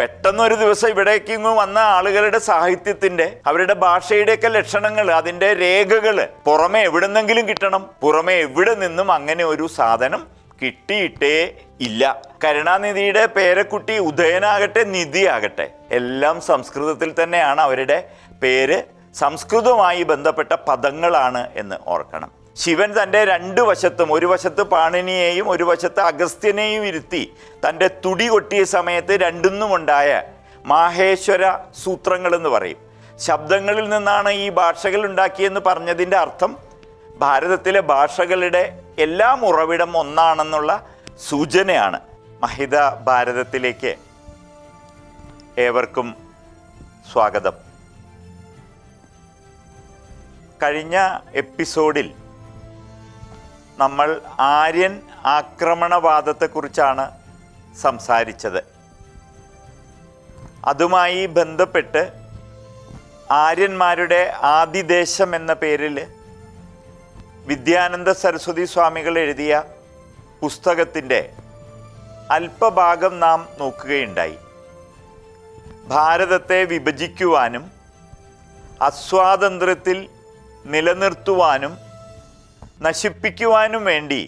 പെട്ടെന്നൊരു ദിവസം ഇവിടേക്ക് വന്ന ആളുകളുടെ സാഹിത്യത്തിൻ്റെ, അവരുടെ ഭാഷയുടെയൊക്കെ ലക്ഷണങ്ങൾ, അതിൻ്റെ രേഖകൾ പുറമെ എവിടെന്നെങ്കിലും കിട്ടണം. പുറമെ എവിടെ നിന്നും അങ്ങനെ ഒരു സാധനം കിട്ടിയിട്ടേ ഇല്ല. കരുണാനിധിയുടെ പേരക്കുട്ടി ഉദയനാകട്ടെ, നിധി ആകട്ടെ, എല്ലാം സംസ്കൃതത്തിൽ തന്നെയാണ്. അവരുടെ പേര് സംസ്കൃതവുമായി ബന്ധപ്പെട്ട പദങ്ങളാണ് എന്ന് ഓർക്കണം. ശിവൻ തൻ്റെ രണ്ട് വശത്തും, ഒരു വശത്ത് പാണിനിയെയും ഒരു വശത്ത് അഗസ്ത്യനെയും ഇരുത്തി തൻ്റെ തുടി കൊട്ടിയ സമയത്ത് രണ്ടുന്നുമുണ്ടായ മാഹേശ്വര സൂത്രങ്ങൾ എന്ന് പറയും. ശബ്ദങ്ങളിൽ നിന്നാണ് ഈ ഭാഷകൾ ഉണ്ടാക്കിയെന്ന് പറഞ്ഞതിൻ്റെ അർത്ഥം ഭാരതത്തിലെ ഭാഷകളുടെ എല്ലാം ഉറവിടം ഒന്നാണെന്നുള്ള സൂചനയാണ്. മഹിത ഭാരതത്തിലേക്ക് ഏവർക്കും സ്വാഗതം. കഴിഞ്ഞ എപ്പിസോഡിൽ നമ്മൾ ആര്യൻ ആക്രമണവാദത്തെക്കുറിച്ചാണ് സംസാരിച്ചത്. അതുമായി ബന്ധപ്പെട്ട് ആര്യന്മാരുടെ ആദിദേശം എന്ന പേരിൽ വിദ്യാനന്ദ സരസ്വതി സ്വാമികൾ എഴുതിയ പുസ്തകത്തിൻ്റെ അല്പഭാഗം നാം നോക്കുകയുണ്ടായി. ഭാരതത്തെ വിഭജിക്കുവാനും അസ്വാതന്ത്ര്യത്തിൽ നിലനിർത്തുവാനും നശിപ്പിക്കുവാനും വേണ്ടി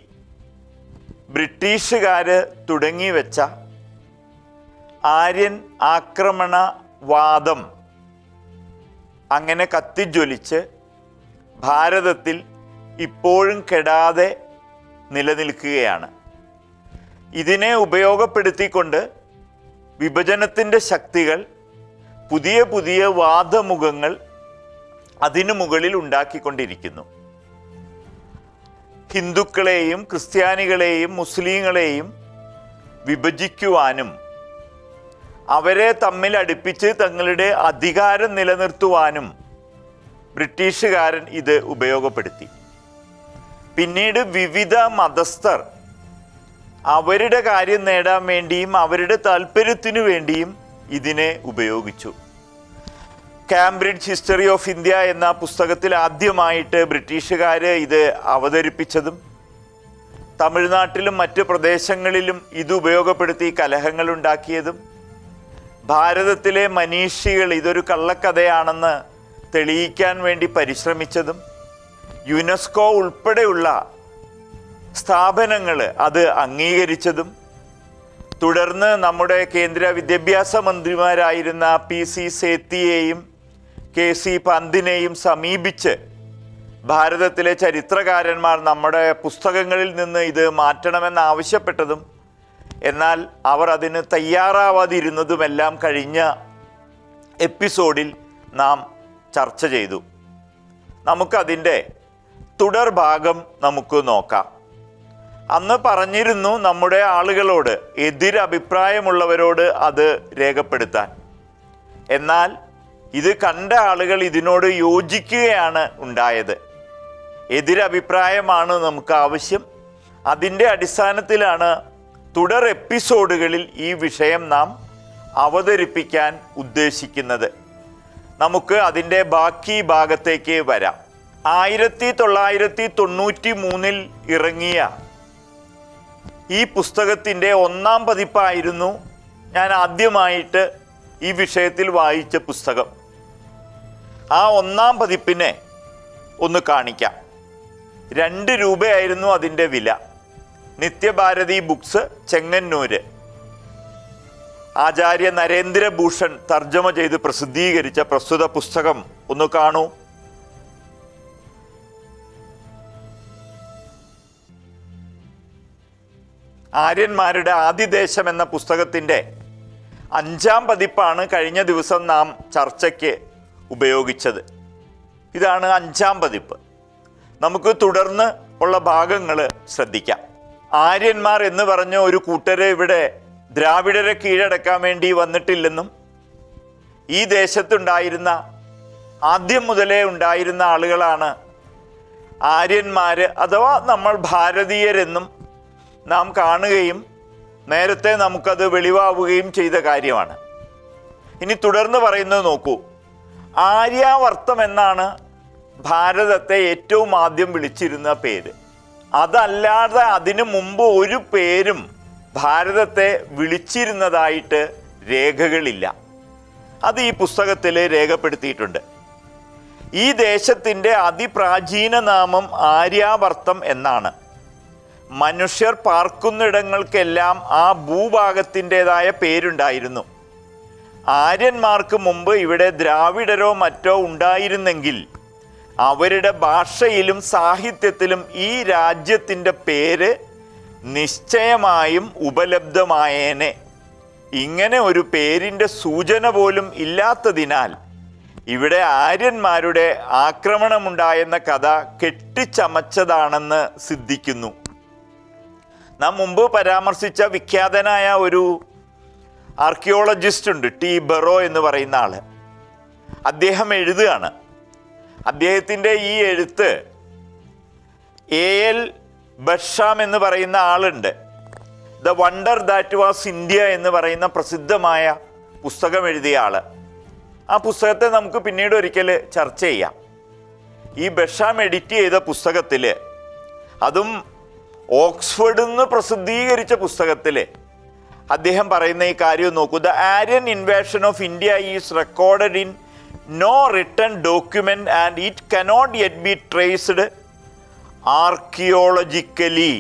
ബ്രിട്ടീഷുകാർ തുടങ്ങിവെച്ച ആര്യൻ ആക്രമണവാദം അങ്ങനെ കത്തിജ്വലിച്ച് ഭാരതത്തിൽ ഇപ്പോഴും കെടാതെ നിലനിൽക്കുകയാണ്. ഇതിനെ ഉപയോഗപ്പെടുത്തിക്കൊണ്ട് വിഭജനത്തിൻ്റെ ശക്തികൾ പുതിയ പുതിയ വാദമുഖങ്ങൾ അതിനു മുകളിൽ ഉണ്ടാക്കിക്കൊണ്ടിരിക്കുന്നു. ഹിന്ദുക്കളെയും ക്രിസ്ത്യാനികളെയും മുസ്ലിങ്ങളെയും വിഭജിക്കുവാനും അവരെ തമ്മിൽ അടുപ്പിച്ച് തങ്ങളുടെ അധികാരം നിലനിർത്തുവാനും ബ്രിട്ടീഷുകാരൻ ഇത് ഉപയോഗപ്പെടുത്തി. പിന്നീട് വിവിധ മതസ്ഥർ അവരുടെ കാര്യം നേടാൻ വേണ്ടിയും അവരുടെ താല്പര്യത്തിനു വേണ്ടിയും ഇതിനെ ഉപയോഗിച്ചു. കാംബ്രിഡ്ജ് ഹിസ്റ്ററി ഓഫ് ഇന്ത്യ എന്ന പുസ്തകത്തിൽ ആദ്യമായിട്ട് ബ്രിട്ടീഷുകാർ ഇത് അവതരിപ്പിച്ചതും തമിഴ്നാട്ടിലും മറ്റ് പ്രദേശങ്ങളിലും ഇത് ഉപയോഗപ്പെടുത്തി കലഹങ്ങൾ ഉണ്ടാക്കിയതും ഭാരതത്തിലെ മനീഷികൾ ഇതൊരു കള്ളക്കഥയാണെന്ന് തെളിയിക്കാൻ വേണ്ടി പരിശ്രമിച്ചതും യുനെസ്കോ ഉൾപ്പെടെയുള്ള സ്ഥാപനങ്ങൾ അത് അംഗീകരിച്ചതും തുടർന്ന് നമ്മുടെ കേന്ദ്ര വിദ്യാഭ്യാസ മന്ത്രിമാരായിരുന്ന PC സേത്തിയെയും KC പന്തിനെയും സമീപിച്ച് ഭാരതത്തിലെ ചരിത്രകാരന്മാർ നമ്മുടെ പുസ്തകങ്ങളിൽ നിന്ന് ഇത് മാറ്റണമെന്ന് ആവശ്യപ്പെട്ടതും എന്നാൽ അവർ അതിന് തയ്യാറാവാതിരുന്നതുമെല്ലാം കഴിഞ്ഞ എപ്പിസോഡിൽ നാം ചർച്ച ചെയ്തു. നമുക്കതിൻ്റെ തുടർഭാഗം നമുക്ക് നോക്കാം. അന്ന് പറഞ്ഞിരുന്നു നമ്മുടെ ആളുകളോട്, എതിരഭിപ്രായമുള്ളവരോട് അത് രേഖപ്പെടുത്താൻ. എന്നാൽ ഇത് കണ്ട ആളുകൾ ഇതിനോട് യോജിക്കുകയാണ് ഉണ്ടായത്. എതിരഭിപ്രായമാണ് നമുക്ക് ആവശ്യം. അതിൻ്റെ അടിസ്ഥാനത്തിലാണ് തുടർ എപ്പിസോഡുകളിൽ ഈ വിഷയം നാം അവതരിപ്പിക്കാൻ ഉദ്ദേശിക്കുന്നത്. നമുക്ക് അതിൻ്റെ ബാക്കി ഭാഗത്തേക്ക് വരാം. 1993 ഇറങ്ങിയ ഈ പുസ്തകത്തിൻ്റെ 1-ാം പതിപ്പായിരുന്നു ഞാൻ ആദ്യമായിട്ട് ഈ വിഷയത്തിൽ വായിച്ച പുസ്തകം. ആ 1-ാം പതിപ്പിനെ ഒന്ന് കാണിക്കാം. 2 രൂപയായിരുന്നു അതിൻ്റെ വില. നിത്യഭാരതി ബുക്സ്, ചെങ്ങന്നൂര്. ആചാര്യ നരേന്ദ്രഭൂഷൺ തർജ്ജമ ചെയ്ത് പ്രസിദ്ധീകരിച്ച പ്രസ്തുത പുസ്തകം ഒന്ന് കാണൂ. ആര്യന്മാരുടെ ആദിദേശം എന്ന പുസ്തകത്തിൻ്റെ 5-ാം പതിപ്പാണ് കഴിഞ്ഞ ദിവസം നാം ചർച്ചയ്ക്ക് ഉപയോഗിച്ചത്. ഇതാണ് 5-ാം പതിപ്പ്. നമുക്ക് തുടർന്ന് ഉള്ള ഭാഗങ്ങൾ ശ്രദ്ധിക്കാം. ആര്യന്മാർ എന്ന് പറഞ്ഞ ഒരു കൂട്ടരെ ഇവിടെ ദ്രാവിഡരെ കീഴടക്കാൻ വേണ്ടി വന്നിട്ടില്ലെന്നും ഈ ദേശത്തുണ്ടായിരുന്ന, ആദ്യം മുതലേ ഉണ്ടായിരുന്ന ആളുകളാണ് ആര്യന്മാർ അഥവാ നമ്മൾ ഭാരതീയരെന്നും നാം കാണുകയും നേരത്തെ നമുക്കത് വെളിവാവുകയും ചെയ്ത കാര്യമാണ്. ഇനി തുടർന്ന് പറയുന്നത് നോക്കൂ. ആര്യാവർത്തം എന്നാണ് ഭാരതത്തെ ഏറ്റവും ആദ്യം വിളിച്ചിരുന്ന പേര്. അതല്ലാതെ അതിനു മുമ്പ് ഒരു പേരും ഭാരതത്തെ വിളിച്ചിരുന്നതായിട്ട് രേഖകളില്ല. അത് ഈ പുസ്തകത്തിൽ രേഖപ്പെടുത്തിയിട്ടുണ്ട്. ഈ ദേശത്തിൻ്റെ അതിപ്രാചീന നാമം ആര്യാവർത്തം എന്നാണ്. മനുഷ്യർ പാർക്കുന്നിടങ്ങൾക്കെല്ലാം ആ ഭൂഭാഗത്തിൻ്റെതായ പേരുണ്ടായിരുന്നു. ആര്യന്മാർക്ക് മുമ്പ് ഇവിടെ ദ്രാവിഡരോ മറ്റോ ഉണ്ടായിരുന്നെങ്കിൽ അവരുടെ ഭാഷയിലും സാഹിത്യത്തിലും ഈ രാജ്യത്തിൻ്റെ പേര് നിശ്ചയമായും ഉപലബ്ധമായേനെ. ഇങ്ങനെ ഒരു പേരിൻ്റെ സൂചന പോലും ഇല്ലാത്തതിനാൽ ഇവിടെ ആര്യന്മാരുടെ ആക്രമണമുണ്ടായെന്ന കഥ കെട്ടിച്ചമച്ചതാണെന്ന് സിദ്ധിക്കുന്നു. നാം മുമ്പ് പരാമർശിച്ച വിഖ്യാതനായ ഒരു ആർക്കിയോളജിസ്റ്റ് ഉണ്ട്, ടി ബെറോ എന്ന് പറയുന്ന ആള്. അദ്ദേഹം എഴുതുകയാണ്. അദ്ദേഹത്തിൻ്റെ ഈ എഴുത്ത് എ.എൽ. ബഷാം എന്ന് പറയുന്ന ആളുണ്ട്. The wonder that was India എന്ന് പറയുന്ന പ്രസിദ്ധമായ പുസ്തകം എഴുതിയ ആള്. ആ പുസ്തകത്തെ നമുക്ക് പിന്നീട് ഒരിക്കൽ ചർച്ച ചെയ്യാം. ഈ ബഷാം എഡിറ്റ് ചെയ്ത പുസ്തകത്തിൽ, അതും ഓക്സ്ഫോർഡിൽ നിന്ന് പ്രസിദ്ധീകരിച്ച പുസ്തകത്തിൽ അദ്ദേഹം പറയുന്ന ഈ കാര്യം നോക്കൂ. The Aryan invasion of India is recorded in no written document and it cannot yet be traced archaeologically.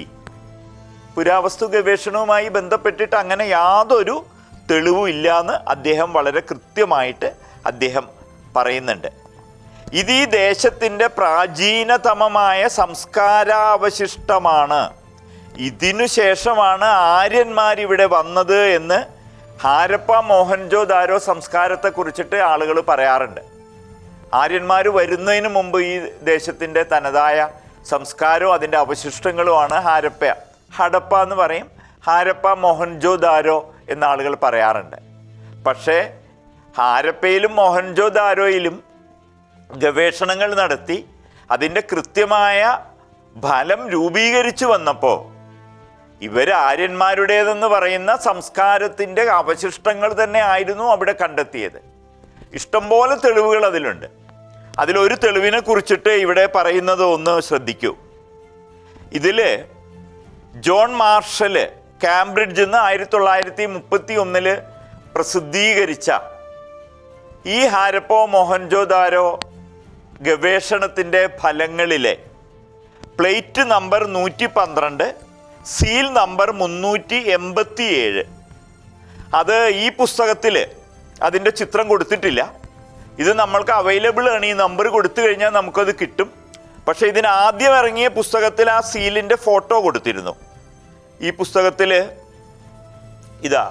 പുരാവസ്തു ഗവേഷണവുമായി ബന്ധപ്പെട്ടിട്ട് അങ്ങനെ യാതൊരു തെളിവും ഇല്ലയെന്ന് അദ്ദേഹം വളരെ കൃത്യമായിട്ട് അദ്ദേഹം പറയുന്നുണ്ട്. ഇത് ഈ ദേശത്തിൻ്റെ പ്രാചീനതമമായ സംസ്കാരാവശിഷ്ടമാണ്. ഇതിനു ശേഷമാണ് ആര്യന്മാരിവിടെ വന്നത് എന്ന് ഹാരപ്പ മോഹൻജോദാരോ സംസ്കാരത്തെക്കുറിച്ചിട്ട് ആളുകൾ പറയാറുണ്ട്. ആര്യന്മാർ വരുന്നതിന് മുമ്പ് ഈ ദേശത്തിൻ്റെ തനതായ സംസ്കാരവും അതിൻ്റെ അവശിഷ്ടങ്ങളുമാണ് ഹഡപ്പ എന്ന് പറയും, ഹാരപ്പ മോഹൻജോദാരോ എന്ന ആളുകൾ പറയാറുണ്ട്. പക്ഷേ ഹാരപ്പയിലും മോഹൻജോദാരോയിലും ഗവേഷണങ്ങൾ നടത്തി അതിൻ്റെ കൃത്യമായ ഫലം രൂപീകരിച്ചു വന്നപ്പോൾ ഇവർ ആര്യന്മാരുടേതെന്ന് പറയുന്ന സംസ്കാരത്തിൻ്റെ അവശിഷ്ടങ്ങൾ തന്നെ ആയിരുന്നു അവിടെ കണ്ടെത്തിയത്. ഇഷ്ടംപോലെ തെളിവുകൾ അതിലുണ്ട്. അതിലൊരു തെളിവിനെ കുറിച്ചിട്ട് ഇവിടെ പറയുന്നത് ഒന്ന് ശ്രദ്ധിക്കൂ. ഇതിൽ ജോൺ മാർഷൽ കാംബ്രിഡ്ജിൽ നിന്ന് 1931 പ്രസിദ്ധീകരിച്ച ഈ ഹാരപ്പോ മോഹൻജോദാരോ ഗവേഷണത്തിൻ്റെ ഫലങ്ങളിലെ പ്ലേറ്റ് നമ്പർ 112, സീൽ നമ്പർ 387, അത് ഈ പുസ്തകത്തിൽ അതിൻ്റെ ചിത്രം കൊടുത്തിട്ടില്ല. ഇത് നമ്മൾക്ക് അവൈലബിൾ ആണ്. ഈ നമ്പർ കൊടുത്തു കഴിഞ്ഞാൽ നമുക്കത് കിട്ടും. പക്ഷേ ഇതിന് ആദ്യം ഇറങ്ങിയ പുസ്തകത്തിൽ ആ സീലിൻ്റെ ഫോട്ടോ കൊടുത്തിരുന്നു. ഈ പുസ്തകത്തിൽ ഇതാ,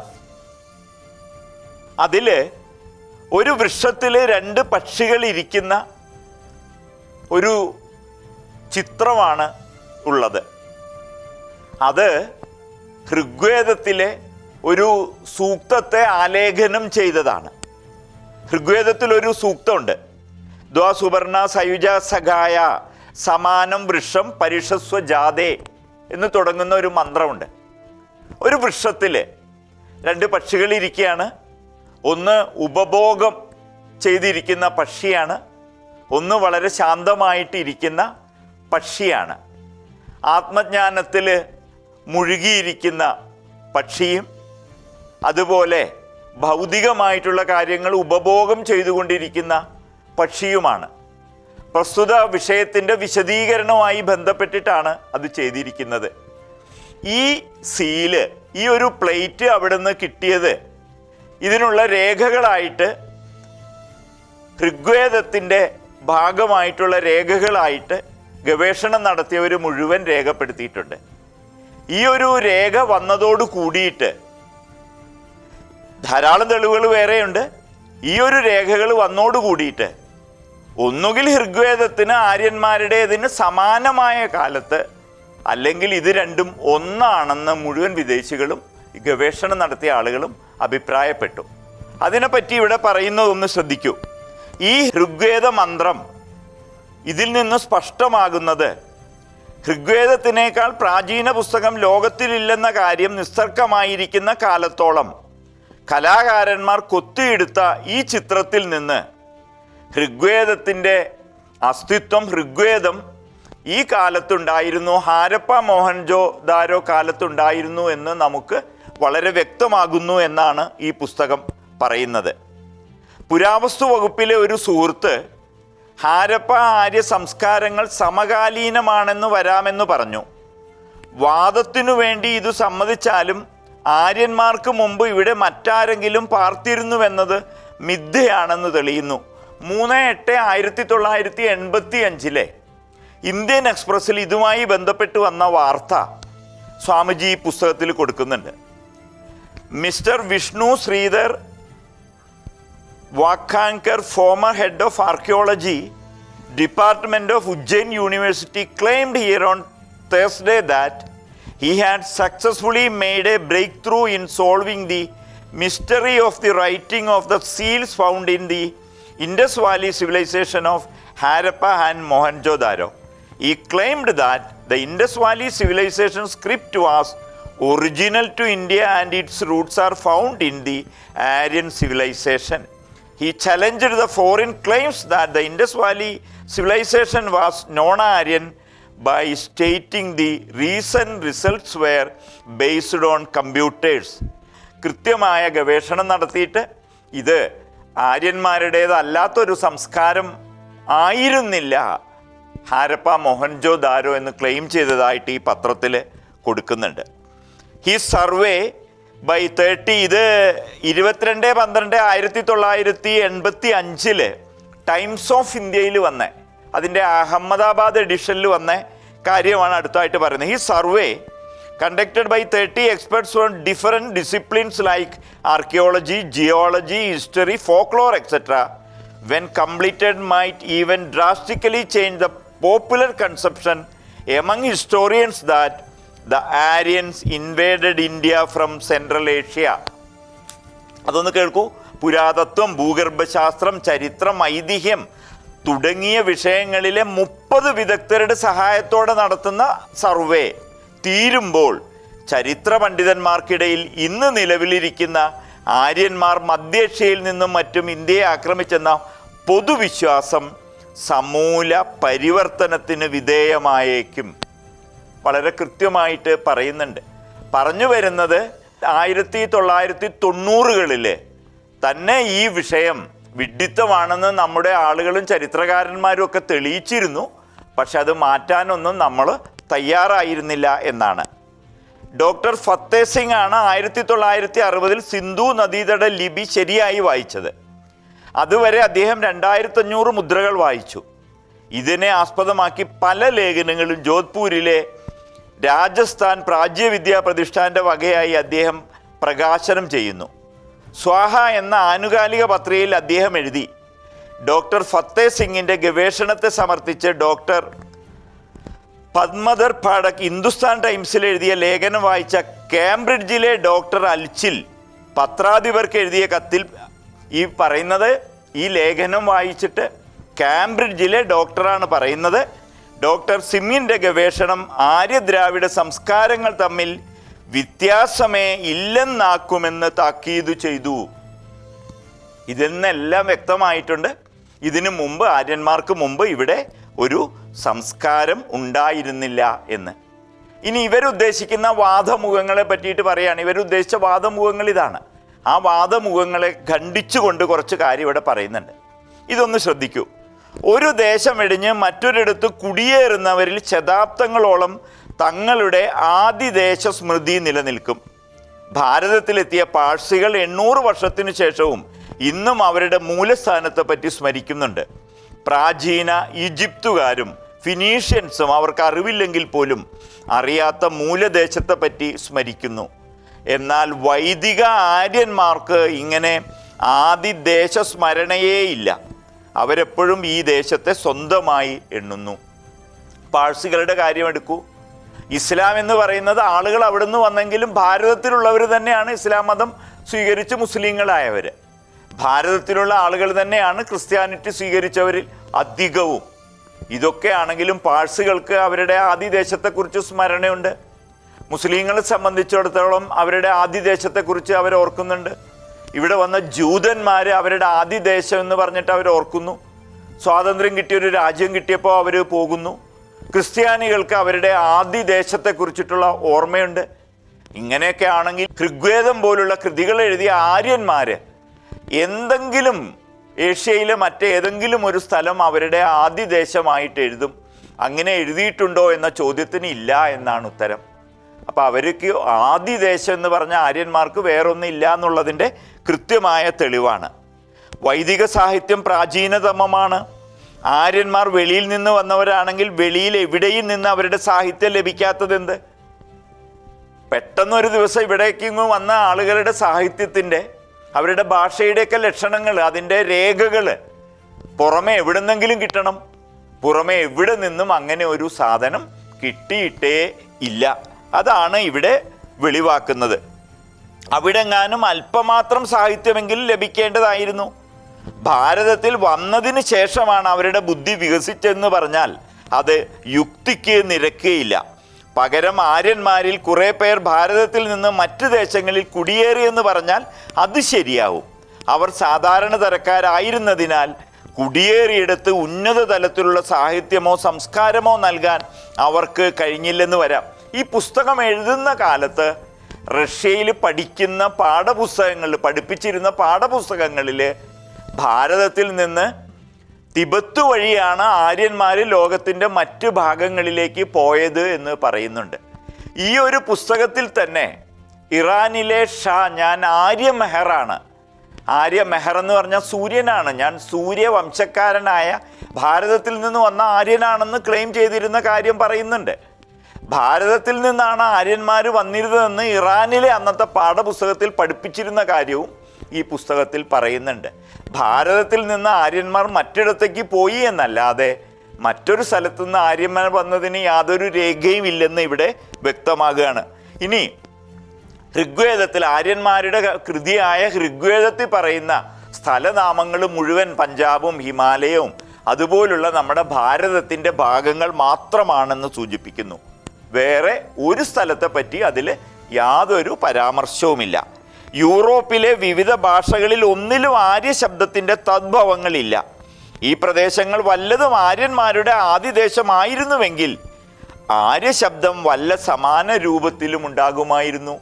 അതിൽ ഒരു വൃക്ഷത്തിൽ 2 പക്ഷികൾ ഇരിക്കുന്ന ഒരു ചിത്രമാണ് ഉള്ളത്. അത് ഋഗ്വേദത്തിലെ ഒരു സൂക്തത്തെ ആലേഖനം ചെയ്തതാണ്. ഋഗ്വേദത്തിലൊരു സൂക്തമുണ്ട്, ദ്വാ സുവർണ സയുജ സഖായ സമാനം വൃക്ഷം പരിഷസ്വ ജാതേ എന്ന് തുടങ്ങുന്ന ഒരു മന്ത്രമുണ്ട്. ഒരു വൃക്ഷത്തിൽ 2 പക്ഷികൾ ഇരിക്കുകയാണ്. ഒന്ന് ഉപഭോഗം ചെയ്തിരിക്കുന്ന പക്ഷിയാണ്, ഒന്ന് വളരെ ശാന്തമായിട്ടിരിക്കുന്ന പക്ഷിയാണ്. ആത്മജ്ഞാനത്തിൽ മുഴുകിയിരിക്കുന്ന പക്ഷിയും അതുപോലെ ഭൗതികമായിട്ടുള്ള കാര്യങ്ങൾ ഉപഭോഗം ചെയ്തുകൊണ്ടിരിക്കുന്ന പക്ഷിയുമാണ്. പ്രസ്തുത വിഷയത്തിൻ്റെ വിശദീകരണവുമായി ബന്ധപ്പെട്ടിട്ടാണ് അത് ചെയ്തിരിക്കുന്നത്. ഈ സീല്, ഈ ഒരു പ്ലേറ്റ് അവിടെ നിന്ന് കിട്ടിയത് ഇതിനുള്ള രേഖകളായിട്ട്, ഋഗ്വേദത്തിൻ്റെ ഭാഗമായിട്ടുള്ള രേഖകളായിട്ട് ഗവേഷണം നടത്തിയവർ മുഴുവൻ രേഖപ്പെടുത്തിയിട്ടുണ്ട്. ഈ ഒരു രേഖ വന്നതോട് കൂടിയിട്ട് ധാരാളം തെളിവുകൾ വേറെയുണ്ട്. ഈ ഒരു രേഖകൾ വന്നോട് കൂടിയിട്ട് ഒന്നുകിൽ ഋഗ്വേദത്തിന് ആര്യന്മാരുടേതിന് സമാനമായ കാലത്ത്, അല്ലെങ്കിൽ ഇത് രണ്ടും ഒന്നാണെന്ന് മുഴുവൻ വിദേശികളും ഗവേഷണം നടത്തിയ ആളുകളും അഭിപ്രായപ്പെട്ടു. അതിനെപ്പറ്റി ഇവിടെ പറയുന്നതൊന്ന് ശ്രദ്ധിക്കൂ. ഈ ഋഗ്വേദ മന്ത്രം ഇതിൽ നിന്ന് സ്പഷ്ടമാകുന്നത് ഋഗ്വേദത്തിനേക്കാൾ പ്രാചീന പുസ്തകം ലോകത്തിലില്ലെന്ന കാര്യം നിസ്തർക്കമായിരിക്കുന്ന കാലത്തോളം കലാകാരന്മാർ കൊത്തിയെടുത്ത ഈ ചിത്രത്തിൽ നിന്ന് ഋഗ്വേദത്തിൻ്റെ അസ്തിത്വം, ഋഗ്വേദം ഈ കാലത്തുണ്ടായിരുന്നു, ഹാരപ്പ മോഹൻജോദാരോ കാലത്തുണ്ടായിരുന്നു എന്ന് നമുക്ക് വളരെ വ്യക്തമാകുന്നു എന്നാണ് ഈ പുസ്തകം പറയുന്നത്. പുരാവസ്തു വകുപ്പിലെ ഒരു സുഹൃത്ത് ഹാരപ്പ ആര്യ സംസ്കാരങ്ങൾ സമകാലീനമാണെന്ന് വരാമെന്ന് പറഞ്ഞു. വാദത്തിനു വേണ്ടി ഇത് സമ്മതിച്ചാലും ആര്യന്മാർക്ക് മുമ്പ് ഇവിടെ മറ്റാരെങ്കിലും പാർത്തിരുന്നുവെന്നത് മിഥ്യയാണെന്ന് തെളിയുന്നു. 3/8/1985 ഇന്ത്യൻ എക്സ്പ്രസ്സിൽ ഇതുമായി ബന്ധപ്പെട്ട് വന്ന വാർത്ത സ്വാമിജി ഈ പുസ്തകത്തിൽ കൊടുക്കുന്നുണ്ട്. Mister Vishnu Shridhar Wakankar, former head of archaeology, department of Ujjain university, claimed here on Thursday that he had successfully made a breakthrough in solving the mystery of the writing of the seals found in the Indus Valley civilization of Harappa and Mohenjo-daro. He claimed that the Indus Valley civilization script was original to India and its roots are found in the Aryan civilization. He challenged the foreign claims that the Indus Valley civilization was non-Aryan by stating the recent results were based on computers. കൃത്യമായ ഗവേഷണം നടത്തിയിട്ട് ഇത് ആര്യന്മാരുടേതല്ലാത്തൊരു സംസ്കാരം ആയിരുന്നില്ല ഹാരപ്പ മൊഹൻജോ ദാരോ എന്ന് claim ചെയ്തതായിട്ട് ഈ പത്രത്തിൽ കൊടുക്കുന്നുണ്ട്. ഈ സർവേ ബൈ 30, ഇത് 22/12/1985 ടൈംസ് ഓഫ് ഇന്ത്യയിൽ വന്ന അതിൻ്റെ അഹമ്മദാബാദ് എഡിഷനിൽ വന്ന കാര്യമാണ് അടുത്തായിട്ട് പറയുന്നത്. ഈ survey conducted by 30 experts from different disciplines like archaeology, geology, history, folklore, etc. when completed might even drastically change the popular conception among historians that the Aryans invaded India from Central Asia. അതൊന്ന് കേൾക്കൂ. പുരാതത്വം, ഭൂഗർഭശാസ്ത്രം, ചരിത്രം, ഐതിഹ്യം തുടങ്ങിയ വിഷയങ്ങളിലെ 30 വിദഗ്ധരുടെ സഹായത്തോടെ നടത്തുന്ന survey തീരുമ്പോൾ ചരിത്ര പണ്ഡിതന്മാർക്കിടയിൽ ഇന്ന് നിലവിലിരിക്കുന്ന ആര്യന്മാർ മധ്യേഷ്യയിൽ നിന്നും മറ്റും ഇന്ത്യയെ ആക്രമിച്ചെന്ന പൊതുവിശ്വാസം സമൂല പരിവർത്തനത്തിന് വിധേയമായേക്കും. വളരെ കൃത്യമായിട്ട് പറയുന്നുണ്ട്. പറഞ്ഞു വരുന്നത് 1990കളിൽ തന്നെ ഈ വിഷയം വിഡ്ഢിത്തമാണെന്ന് നമ്മുടെ ആളുകളും ചരിത്രകാരന്മാരും ഒക്കെ തെളിയിച്ചിരുന്നു. പക്ഷെ അത് മാറ്റാനൊന്നും നമ്മൾ തയ്യാറായിരുന്നില്ല എന്നാണ്. ഡോക്ടർ ഫത്തേ സിംഗ് ആണ് 1960 സിന്ധു നദീതട ലിപി ശരിയായി വായിച്ചത്. അതുവരെ അദ്ദേഹം 2500 മുദ്രകൾ വായിച്ചു. ഇതിനെ ആസ്പദമാക്കി പല ലേഖനങ്ങളും ജോധ്പൂരിലെ രാജസ്ഥാൻ പ്രാച്യവിദ്യാ പ്രതിഷ്ഠാൻ്റെ വകയായി അദ്ദേഹം പ്രകാശനം ചെയ്യുന്നു. സ്വാഹ എന്ന ആനുകാലിക പത്രികയിൽ അദ്ദേഹം എഴുതി, ഡോക്ടർ ഫത്തേ സിംഗിൻ്റെ ഗവേഷണത്തെ സമർത്ഥിച്ച് ഡോക്ടർ പദ്മധർ പാഠക് ഹിന്ദുസ്ഥാൻ ടൈംസിൽ എഴുതിയ ലേഖനം വായിച്ച കേംബ്രിഡ്ജിലെ ഡോക്ടർ അൽച്ചിൽ പത്രാധിപർക്ക് എഴുതിയ കത്തിൽ ഈ പറയുന്നത്, ഈ ലേഖനം വായിച്ചിട്ട് കേംബ്രിഡ്ജിലെ ഡോക്ടറാണ് പറയുന്നത്, ഡോക്ടർ സിംഗിൻ്റെ ഗവേഷണം ആര്യദ്രാവിഡ സംസ്കാരങ്ങൾ തമ്മിൽ വ്യത്യാസമേ ഇല്ലെന്നാക്കുമെന്ന് താക്കീത് ചെയ്തു. ഇതെന്നെല്ലാം വ്യക്തമായിട്ടുണ്ട്. ഇതിനു മുമ്പ് ആര്യന്മാർക്ക് മുമ്പ് ഇവിടെ ഒരു സംസ്കാരം ഉണ്ടായിരുന്നില്ല എന്ന്. ഇനി ഇവരുദ്ദേശിക്കുന്ന വാദമുഖങ്ങളെ പറ്റിയിട്ട് പറയുകയാണ്. ഇവരുദ്ദേശിച്ച വാദമുഖങ്ങൾ ഇതാണ്. ആ വാദമുഖങ്ങളെ ഖണ്ഡിച്ചുകൊണ്ട് കുറച്ച് കാര്യം ഇവിടെ പറയുന്നുണ്ട്. ഇതൊന്ന് ശ്രദ്ധിക്കൂ. ഒരു ദേശം വെടിഞ്ഞ് മറ്റൊരിടത്ത് കുടിയേറുന്നവരിൽ ശതാബ്ദങ്ങളോളം തങ്ങളുടെ ആദിദേശ സ്മൃതി നിലനിൽക്കും. ഭാരതത്തിലെത്തിയ പാഴ്സികൾ 800 വർഷത്തിനു ശേഷവും ഇന്നും അവരുടെ മൂലസ്ഥാനത്തെ പറ്റി സ്മരിക്കുന്നുണ്ട്. പ്രാചീന ഈജിപ്തുകാരും ഫിനീഷ്യൻസും അവർക്ക് അറിവില്ലെങ്കിൽ പോലും അറിയാത്ത മൂലദേശത്തെ പറ്റി സ്മരിക്കുന്നു. എന്നാൽ വൈദിക ആര്യന്മാർക്ക് ഇങ്ങനെ ആദിദേശ സ്മരണയേ ഇല്ല. അവരെപ്പോഴും ഈ ദേശത്തെ സ്വന്തമായി എണ്ണുന്നു. പാഴ്സികളുടെ കാര്യം എടുക്കൂ. ഇസ്ലാം എന്ന് പറയുന്നത് ആളുകൾ അവിടെ നിന്ന് വന്നെങ്കിലും ഭാരതത്തിലുള്ളവർ തന്നെയാണ് ഇസ്ലാം മതം സ്വീകരിച്ച് മുസ്ലിങ്ങളായവർ. ഭാരതത്തിലുള്ള ആളുകൾ തന്നെയാണ് ക്രിസ്ത്യാനിറ്റി സ്വീകരിച്ചവരിൽ അധികവും. ഇതൊക്കെ ആണെങ്കിലും പാഴ്സികൾക്ക് അവരുടെ ആദിദേശത്തെക്കുറിച്ച് സ്മരണയുണ്ട്. മുസ്ലിങ്ങളെ സംബന്ധിച്ചിടത്തോളം അവരുടെ ആദിദേശത്തെക്കുറിച്ച് അവർ ഓർക്കുന്നുണ്ട്. ഇവിടെ വന്ന ജൂതന്മാർ അവരുടെ ആദിദേശം എന്ന് പറഞ്ഞിട്ട് അവർ ഓർക്കുന്നു. സ്വാതന്ത്ര്യം കിട്ടിയൊരു രാജ്യം കിട്ടിയപ്പോൾ അവർ പോകുന്നു. ക്രിസ്ത്യാനികൾക്ക് അവരുടെ ആദിദേശത്തെക്കുറിച്ചിട്ടുള്ള ഓർമ്മയുണ്ട്. ഇങ്ങനെയൊക്കെ ആണെങ്കിൽ ഋഗ്വേദം പോലുള്ള കൃതികൾ എഴുതിയ ആര്യന്മാര് എന്തെങ്കിലും ഏഷ്യയിലെ മറ്റേതെങ്കിലും ഒരു സ്ഥലം അവരുടെ ആദിദേശമായിട്ട് എഴുതും. അങ്ങനെ എഴുതിയിട്ടുണ്ടോ എന്ന ചോദ്യത്തിന് ഇല്ല എന്നാണ് ഉത്തരം. അപ്പം അവർക്ക് ആദിദേശം എന്ന് പറഞ്ഞ ആര്യന്മാർക്ക് വേറൊന്നും ഇല്ല എന്നുള്ളതിൻ്റെ കൃത്യമായ തെളിവാണ്. വൈദിക സാഹിത്യം പ്രാചീനതമമാണ്. ആര്യന്മാർ വെളിയിൽ നിന്ന് വന്നവരാണെങ്കിൽ വെളിയിൽ എവിടെയും നിന്ന് അവരുടെ സാഹിത്യം ലഭിക്കാത്തതെന്ത്? പെട്ടെന്നൊരു ദിവസം ഇവിടേക്ക് വന്ന ആളുകളുടെ സാഹിത്യത്തിൻ്റെ അവരുടെ ഭാഷയുടെയൊക്കെ ലക്ഷണങ്ങൾ, അതിൻ്റെ രേഖകൾ പുറമെ എവിടെന്നെങ്കിലും കിട്ടണം. പുറമെ എവിടെ നിന്നും അങ്ങനെ ഒരു സാധനം കിട്ടിയിട്ടേ ഇല്ല. അതാണ് ഇവിടെ വെളിവാക്കുന്നത്. അവിടെങ്ങാനും അല്പമാത്രം സാഹിത്യമെങ്കിലും ലഭിക്കേണ്ടതായിരുന്നു. ഭാരതത്തിൽ വന്നതിന് ശേഷമാണ് അവരുടെ ബുദ്ധി വികസിച്ചെന്ന് പറഞ്ഞാൽ അത് യുക്തിക്ക് നിരക്കുകയില്ല. പകരം ആര്യന്മാരിൽ കുറേ പേർ ഭാരതത്തിൽ നിന്ന് മറ്റ് ദേശങ്ങളിൽ കുടിയേറിയെന്ന് പറഞ്ഞാൽ അത് ശരിയാവും. അവർ സാധാരണ തരക്കാരായിരുന്നതിനാൽ കുടിയേറിയെടുത്ത് ഉന്നത തലത്തിലുള്ള സാഹിത്യമോ സംസ്കാരമോ നൽകാൻ അവർക്ക് കഴിഞ്ഞില്ലെന്ന് വരാം. ഈ പുസ്തകം എഴുതുന്ന കാലത്ത് റഷ്യയിൽ പഠിക്കുന്ന പഠിപ്പിച്ചിരുന്ന പാഠപുസ്തകങ്ങളിൽ ഭാരതത്തിൽ നിന്ന് തിബത്ത് വഴിയാണ് ആര്യന്മാർ ലോകത്തിൻ്റെ മറ്റ് ഭാഗങ്ങളിലേക്ക് പോയത് എന്ന് പറയുന്നുണ്ട്. ഈ ഒരു പുസ്തകത്തിൽ തന്നെ ഇറാനിലെ ഷാ, ഞാൻ ആര്യമെഹറാണ്, ആര്യമെഹർ എന്ന് പറഞ്ഞാൽ സൂര്യനാണ്, ഞാൻ സൂര്യവംശക്കാരനായ ഭാരതത്തിൽ നിന്ന് വന്ന ആര്യനാണെന്ന് ക്ലെയിം ചെയ്തിരുന്ന കാര്യം പറയുന്നുണ്ട്. ഭാരതത്തിൽ നിന്നാണ് ആര്യന്മാർ വന്നിരുന്നതെന്ന് ഇറാനിലെ അന്നത്തെ പാഠപുസ്തകത്തിൽ പഠിപ്പിച്ചിരുന്ന കാര്യവും ഈ പുസ്തകത്തിൽ പറയുന്നുണ്ട്. ഭാരതത്തിൽ നിന്ന് ആര്യന്മാർ മറ്റിടത്തേക്ക് പോയി എന്നല്ലാതെ മറ്റൊരു സ്ഥലത്തു നിന്ന് ആര്യന്മാർ വന്നതിന് യാതൊരു രേഖയും ഇല്ലെന്ന് ഇവിടെ വ്യക്തമാകുകയാണ്. ഇനി ഋഗ്വേദത്തിൽ, ആര്യന്മാരുടെ കൃതിയായ ഋഗ്വേദത്തിൽ പറയുന്ന സ്ഥലനാമങ്ങൾ മുഴുവൻ പഞ്ചാബും ഹിമാലയവും അതുപോലുള്ള നമ്മുടെ ഭാരതത്തിൻ്റെ ഭാഗങ്ങൾ മാത്രമാണെന്ന് സൂചിപ്പിക്കുന്നു. വേറെ ഒരു സ്ഥലത്തെ പറ്റി അതിൽ യാതൊരു പരാമർശവുമില്ല. യൂറോപ്പിലെ വിവിധ ഭാഷകളിൽ ഒന്നിലും ആര്യ ശബ്ദത്തിൻ്റെ തദ്ഭവങ്ങളില്ല. ഈ പ്രദേശങ്ങൾ വല്ലതും ആര്യന്മാരുടെ ആദിദേശമായിരുന്നുവെങ്കിൽ ആര്യശബ്ദം വല്ല സമാന രൂപത്തിലും ഉണ്ടാകുമായിരുന്നു.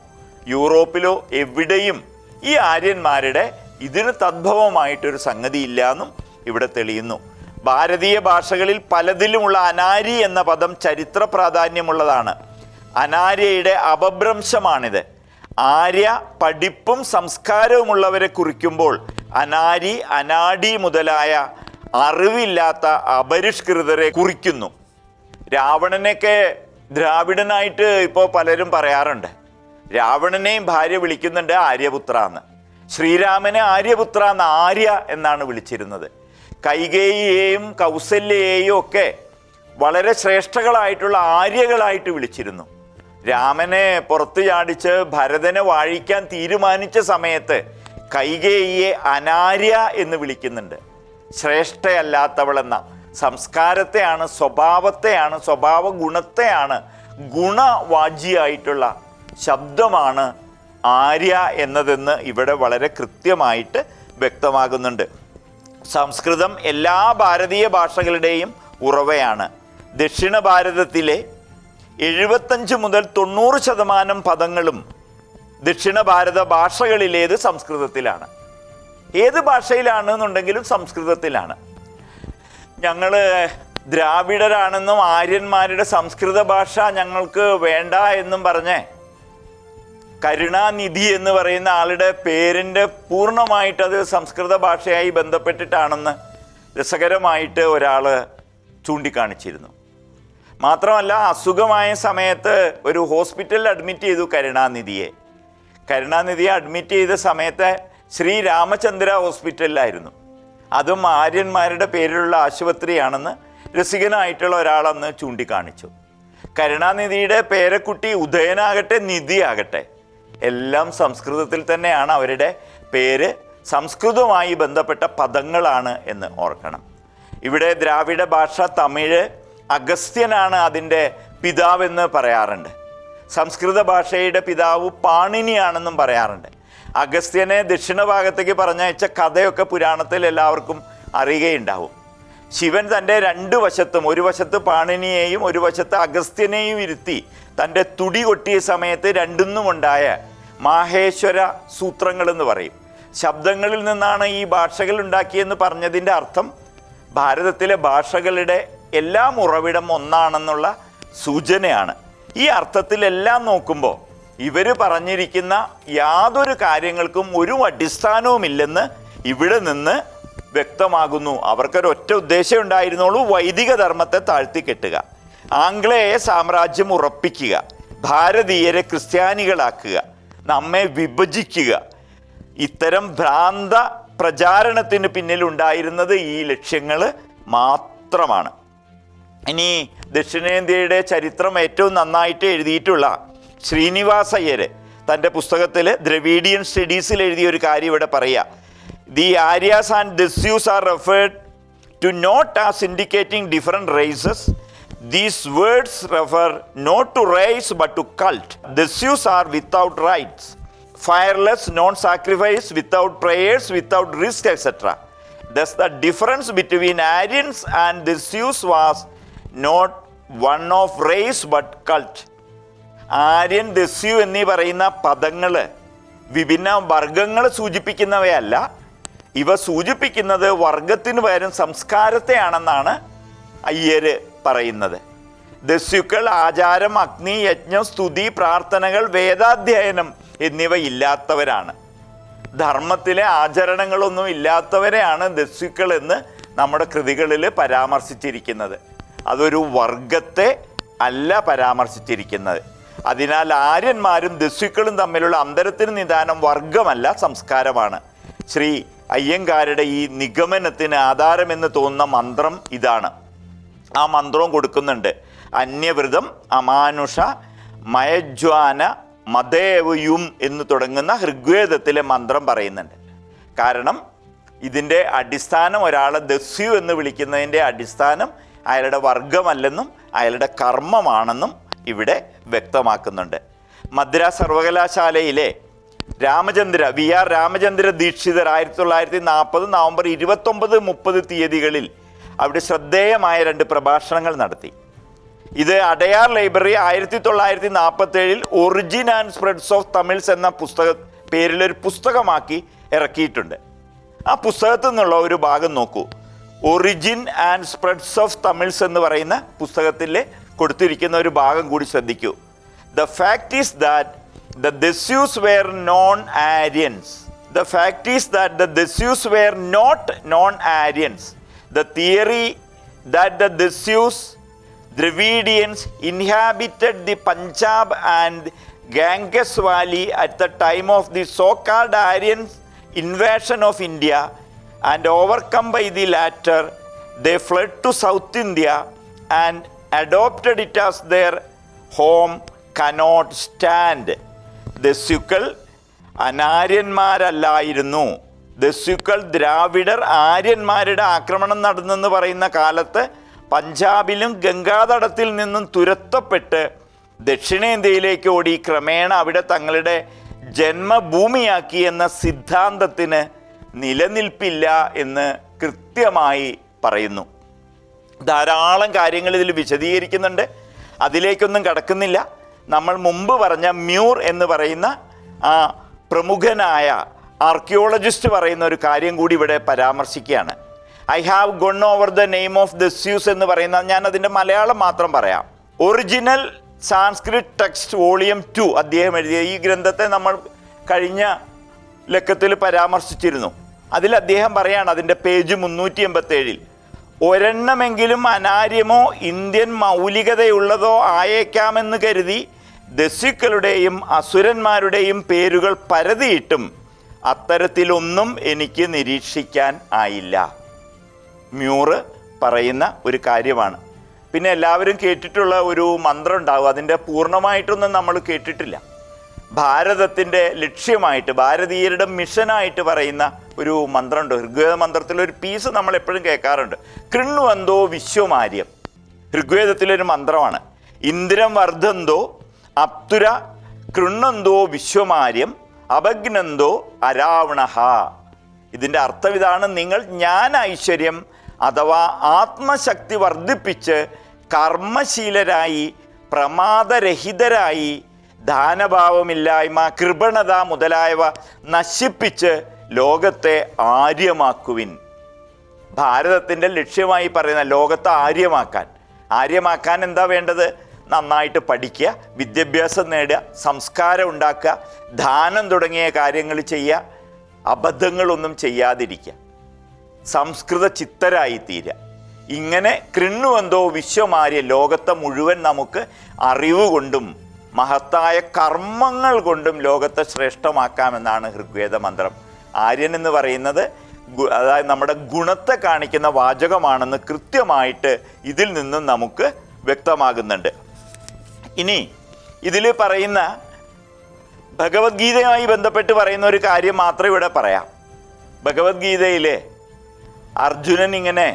യൂറോപ്പിലോ എവിടെയും ഈ ആര്യന്മാരുടെ ഇതിന് തദ്ഭവമായിട്ടൊരു സംഗതി ഇല്ല എന്നും ഇവിടെ തെളിയുന്നു. ഭാരതീയ ഭാഷകളിൽ പലതിലുമുള്ള അനാരി എന്ന പദം ചരിത്ര പ്രാധാന്യമുള്ളതാണ്. അനാര്യയുടെ അപഭ്രംശമാണിത്. ആര്യ പഠിപ്പും സംസ്കാരവുമുള്ളവരെ കുറിക്കുമ്പോൾ അനാരി, അനാഡി മുതലായ അറിവില്ലാത്ത അപരിഷ്കൃതരെ കുറിക്കുന്നു. രാവണനെയൊക്കെ ദ്രാവിഡനായിട്ട് ഇപ്പോൾ പലരും പറയാറുണ്ട്. രാവണനെയും ഭാര്യ വിളിക്കുന്നുണ്ട് ആര്യപുത്ര എന്ന്. ശ്രീരാമനെ ആര്യപുത്ര എന്ന്, ആര്യ എന്നാണ് വിളിച്ചിരുന്നത്. കൈകേയിയെയും കൗസല്യയെയും ഒക്കെ വളരെ ശ്രേഷ്ഠകളായിട്ടുള്ള ആര്യകളായിട്ട് വിളിച്ചിരുന്നു. രാമനെ പുറത്തു ചാടിച്ച് ഭരതനെ വാഴിക്കാൻ തീരുമാനിച്ച സമയത്ത് കൈകേയിയെ അനാര്യ എന്ന് വിളിക്കുന്നുണ്ട്. ശ്രേഷ്ഠയല്ലാത്തവളെന്ന സംസ്കാരത്തെയാണ്, സ്വഭാവത്തെയാണ്, സ്വഭാവ ഗുണത്തെയാണ്, ഗുണവാജിയായിട്ടുള്ള ശബ്ദമാണ് ആര്യ എന്നതെന്ന് ഇവിടെ വളരെ കൃത്യമായിട്ട് വ്യക്തമാകുന്നുണ്ട്. സംസ്കൃതം എല്ലാ ഭാരതീയ ഭാഷകളുടെയും ഉറവയാണ്. ദക്ഷിണ ഭാരതത്തിലെ 75 മുതൽ 90% പദങ്ങളും ദക്ഷിണ ഭാരത ഭാഷകളിലേത് സംസ്കൃതത്തിലാണ്. ഏത് ഭാഷയിലാണെന്നുണ്ടെങ്കിലും സംസ്കൃതത്തിലാണ്. ഞങ്ങൾ ദ്രാവിഡരാണെന്നും ആര്യന്മാരുടെ സംസ്കൃത ഭാഷ ഞങ്ങൾക്ക് വേണ്ട എന്നും പറഞ്ഞ് കരുണാനിധി എന്ന് പറയുന്ന ആളുടെ പേരിൻ്റെ പൂർണ്ണമായിട്ടത് സംസ്കൃത ഭാഷയായി ബന്ധപ്പെട്ടിട്ടാണെന്ന് രസകരമായിട്ട് ഒരാൾ ചൂണ്ടിക്കാണിച്ചിരുന്നു. മാത്രമല്ല, അസുഖമായ സമയത്ത് ഒരു ഹോസ്പിറ്റലിൽ അഡ്മിറ്റ് ചെയ്തു കരുണാനിധിയെ. കരുണാനിധിയെ അഡ്മിറ്റ് ചെയ്ത സമയത്ത് ശ്രീ രാമചന്ദ്ര ഹോസ്പിറ്റലിലായിരുന്നു. അതും ആര്യന്മാരുടെ പേരിലുള്ള ആശുപത്രിയാണെന്ന് രസികനായിട്ടുള്ള ഒരാളെന്ന് ചൂണ്ടിക്കാണിച്ചു. കരുണാനിധിയുടെ പേരക്കുട്ടി ഉദയനാകട്ടെ നിധിയാകട്ടെ എല്ലാം സംസ്കൃതത്തിൽ തന്നെയാണ്. അവരുടെ പേര് സംസ്കൃതവുമായി ബന്ധപ്പെട്ട പദങ്ങളാണ് എന്ന് ഓർക്കണം. ഇവിടെ ദ്രാവിഡ ഭാഷ തമിഴ്, അഗസ്ത്യനാണ് അതിൻ്റെ പിതാവെന്ന് പറയാറുണ്ട്. സംസ്കൃത ഭാഷയുടെ പിതാവ് പാണിനിയാണെന്നും പറയാറുണ്ട്. അഗസ്ത്യനെ ദക്ഷിണ ഭാഗത്തേക്ക് പറഞ്ഞയച്ച കഥയൊക്കെ പുരാണത്തിൽ എല്ലാവർക്കും അറിയുകയുണ്ടാവും. ശിവൻ തൻ്റെ രണ്ട് വശത്തും, ഒരു വശത്ത് പാണിനിയെയും ഒരു വശത്ത് അഗസ്ത്യനെയും ഇരുത്തി തൻ്റെ തുടി കൊട്ടിയ സമയത്ത് രണ്ടിന്നുമുണ്ടായ മാഹേശ്വര സൂത്രങ്ങൾ എന്ന് പറയും. ശബ്ദങ്ങളിൽ നിന്നാണ് ഈ ഭാഷകൾ ഉണ്ടാക്കിയെന്ന് പറഞ്ഞതിൻ്റെ അർത്ഥം ഭാരതത്തിലെ ഭാഷകളുടെ എല്ലാം ഉറവിടം ഒന്നാണെന്നുള്ള സൂചനയാണ്. ഈ അർത്ഥത്തിലെല്ലാം നോക്കുമ്പോൾ ഇവർ പറഞ്ഞിരിക്കുന്ന യാതൊരു കാര്യങ്ങൾക്കും ഒരു അടിസ്ഥാനവുമില്ലെന്ന് ഇവിടെ നിന്ന് വ്യക്തമാകുന്നു. അവർക്കൊരൊറ്റ ഉദ്ദേശം ഉണ്ടായിരുന്നുള്ളൂ, വൈദിക ധർമ്മത്തെ താഴ്ത്തിക്കെട്ടുക, ആംഗ്ലേയ സാമ്രാജ്യം ഉറപ്പിക്കുക, ഭാരതീയരെ ക്രിസ്ത്യാനികളാക്കുക, നമ്മെ വിഭജിക്കുക. ഇത്തരം ഭ്രാന്ത പ്രചാരണത്തിന് പിന്നിലുണ്ടായിരുന്നത് ഈ ലക്ഷ്യങ്ങൾ മാത്രമാണ്. ഇനി ദക്ഷിണേന്ത്യയുടെ ചരിത്രം ഏറ്റവും നന്നായിട്ട് എഴുതിയിട്ടുള്ള ശ്രീനിവാസ അയ്യർ തൻ്റെ പുസ്തകത്തിൽ ദ്രവീഡിയൻ സ്റ്റഡീസിൽ എഴുതിയ ഒരു കാര്യം ഇവിടെ പറയുക. The Aryas and Dasyus are referred to not as indicating different races. These words refer not to race but to cult. Dasues are without rights, fireless, non-sacrifice, without prayers, without risk, etc. Thus the difference between Aryans and Dasues was not one of race but cult. Aryan, Dasyu എന്നീ പറയുന്ന പദങ്ങൾ വിഭിന്ന വർഗങ്ങൾ സൂചിപ്പിക്കുന്നവയല്ല. ഇവ സൂചിപ്പിക്കുന്നത് വർഗത്തിന് പകരം സംസ്കാരത്തെയാണെന്നാണ് അയ്യര് പറയുന്നത്. ദസ്യുക്കൾ ആചാരം, അഗ്നി, യജ്ഞം, സ്തുതി, പ്രാർത്ഥനകൾ, വേദാധ്യയനം എന്നിവ ഇല്ലാത്തവരാണ്. ധർമ്മത്തിലെ ആചരണങ്ങളൊന്നും ഇല്ലാത്തവരെയാണ് ദസ്യുക്കൾ എന്ന് നമ്മുടെ കൃതികളിൽ പരാമർശിച്ചിരിക്കുന്നത്. അതൊരു വർഗത്തെ അല്ല പരാമർശിച്ചിരിക്കുന്നത്. അതിനാൽ ആര്യന്മാരും ദസ്യുക്കളും തമ്മിലുള്ള അന്തരത്തിന് നിദാനം വർഗമല്ല, സംസ്കാരമാണ്. ശ്രീ അയ്യങ്കാരുടെ ഈ നിഗമനത്തിന് ആധാരമെന്ന് തോന്നുന്ന മന്ത്രം ഇതാണ്. ആ മന്ത്രവും കൊടുക്കുന്നുണ്ട്. അന്യവൃതം അമാനുഷ മയജ്വാന മദേവയും എന്ന് തുടങ്ങുന്ന ഋഗ്വേദത്തിലെ മന്ത്രം പറയുന്നുണ്ട്. കാരണം ഇതിൻ്റെ അടിസ്ഥാനം, ഒരാളെ ദസ്യു എന്ന് വിളിക്കുന്നതിൻ്റെ അടിസ്ഥാനം അയാളുടെ വർഗമല്ലെന്നും അയാളുടെ കർമ്മമാണെന്നും ഇവിടെ വ്യക്തമാക്കുന്നുണ്ട്. മദ്രാസ് സർവകലാശാലയിലെ V R Ramachandra Dikshitar 1940 November 29-30 തീയതികളിൽ അവിടെ ശ്രദ്ധേയമായ 2 പ്രഭാഷണങ്ങൾ നടത്തി. ഇത് Adyar library 1947 origin and spreads of Tamils എന്ന പേരിലൊരു പുസ്തകമാക്കി ഇറക്കിയിട്ടുണ്ട്. ആ പുസ്തകത്തിൽ നിന്നുള്ള ഒരു ഭാഗം നോക്കൂ. Origin and spreads of Tamils എന്ന് പറയുന്ന പുസ്തകത്തിൽ കൊടുത്തിരിക്കുന്ന ഒരു ഭാഗം കൂടി ശ്രദ്ധിക്കൂ. The fact is that the Dasyus were non-Aryans. The fact is that the Dasyus were not non-Aryans. The theory that the Dasyus, Dravidians, inhabited the Punjab and Ganges Valley at the time of the so-called Aryan invasion of India, and overcome by the latter, they fled to South India and adopted it as their home, cannot stand. ദസ്യുക്കൾ അനാര്യന്മാരല്ലായിരുന്നു. ദസ്യുക്കൾ Dravidar ആര്യന്മാരുടെ ആക്രമണം നടന്നെന്ന് പറയുന്ന കാലത്ത് പഞ്ചാബിലും ഗംഗാതടത്തിൽ നിന്നും തുരത്തപ്പെട്ട് ദക്ഷിണേന്ത്യയിലേക്ക് ഓടി ക്രമേണ അവിടെ തങ്ങളുടെ ജന്മഭൂമിയാക്കി എന്ന സിദ്ധാന്തത്തിന് നിലനിൽപ്പില്ല എന്ന് കൃത്യമായി പറയുന്നു. ധാരാളം കാര്യങ്ങൾ ഇതിൽ വിശദീകരിക്കുന്നുണ്ട്. അതിലേക്കൊന്നും കടക്കുന്നില്ല. നമ്മൾ മുമ്പ് പറഞ്ഞ മ്യൂർ എന്ന് പറയുന്ന ആ പ്രമുഖനായ ആർക്കിയോളജിസ്റ്റ് പറയുന്ന ഒരു കാര്യം കൂടി ഇവിടെ പരാമർശിക്കുകയാണ്. I have gone over the name of Dasyus എന്ന് പറയുന്ന, ഞാൻ അതിൻ്റെ മലയാളം മാത്രം പറയാം. ഒറിജിനൽ സാൻസ്ക്രിറ്റ് ടെക്സ്റ്റ് വോളിയം 2 അദ്ദേഹം എഴുതിയ ഈ ഗ്രന്ഥത്തെ നമ്മൾ കഴിഞ്ഞ ലക്കത്തിൽ പരാമർശിച്ചിരുന്നു. അതിൽ അദ്ദേഹം പറയാണ്, അതിൻ്റെ പേജ് 387, ഒരെണ്ണമെങ്കിലും അനാര്യമോ ഇന്ത്യൻ മൗലികതയുള്ളതോ ആയേക്കാമെന്ന് കരുതി ദസ്യുക്കളുടെയും അസുരന്മാരുടെയും പേരുകൾ പരതിയിട്ടും അത്തരത്തിലൊന്നും എനിക്ക് നിരീക്ഷിക്കാൻ ആയില്ല. മ്യൂറ് പറയുന്ന ഒരു കാര്യമാണ്. പിന്നെ എല്ലാവരും കേട്ടിട്ടുള്ള ഒരു മന്ത്രം ഉണ്ടാവും, അതിൻ്റെ പൂർണ്ണമായിട്ടൊന്നും നമ്മൾ കേട്ടിട്ടില്ല. ഭാരതത്തിൻ്റെ ലക്ഷ്യമായിട്ട്, ഭാരതീയരുടെ മിഷനായിട്ട് പറയുന്ന ഒരു മന്ത്രമുണ്ട്. ഋഗ്വേദ മന്ത്രത്തിലൊരു പീസ് നമ്മൾ എപ്പോഴും കേൾക്കാറുണ്ട്. കൃണ്വന്തോ വിശ്വമാര്യം. ഋഗ്വേദത്തിലൊരു മന്ത്രമാണ്. ഇന്ദ്രം വർദ്ധന്തോ അപ്തുര കൃണ്ണന്തോ വിശ്വമാര്യം അപഗ്നന്തോ അരാവണഹ. ഇതിൻ്റെ അർത്ഥം ഇതാണ്: നിങ്ങൾ ജ്ഞാന ഐശ്വര്യം അഥവാ ആത്മശക്തി വർദ്ധിപ്പിച്ച് കർമ്മശീലരായി പ്രമാദരഹിതരായി ദാനഭാവമില്ലായ്മ കൃപണത മുതലായവ നശിപ്പിച്ച് ലോകത്തെ ആര്യമാക്കുവിൻ. ഭാരതത്തിൻ്റെ ലക്ഷ്യമായി പറയുന്ന ലോകത്തെ ആര്യമാക്കാൻ എന്താ വേണ്ടത്? നന്നായിട്ട് പഠിക്കുക, വിദ്യാഭ്യാസം നേടുക, സംസ്കാരം ഉണ്ടാക്കുക, ദാനം തുടങ്ങിയ കാര്യങ്ങൾ ചെയ്യുക, അബദ്ധങ്ങളൊന്നും ചെയ്യാതിരിക്കുക, സംസ്കൃത ചിത്തരായി തീരുക. ഇങ്ങനെ കൃണ്ണുവെന്തോ വിശ്വമാര്യ ലോകത്തെ മുഴുവൻ നമുക്ക് അറിവ് കൊണ്ടും മഹത്തായ കർമ്മങ്ങൾ കൊണ്ടും ലോകത്തെ ശ്രേഷ്ഠമാക്കാമെന്നാണ് ഋഗ്വേദ മന്ത്രം. ആര്യൻ എന്ന് പറയുന്നത് അതായത് നമ്മുടെ ഗുണത്തെ കാണിക്കുന്ന വാചകമാണെന്ന് കൃത്യമായിട്ട് ഇതിൽ നിന്നും നമുക്ക് വ്യക്തമാകുന്നുണ്ട്. ഇനി ഇതിൽ പറയുന്ന ഭഗവത്ഗീതയുമായി ബന്ധപ്പെട്ട് പറയുന്ന ഒരു കാര്യം മാത്രം ഇവിടെ പറയാം. ഭഗവത്ഗീതയിൽ അർജുനൻ ഇങ്ങനെ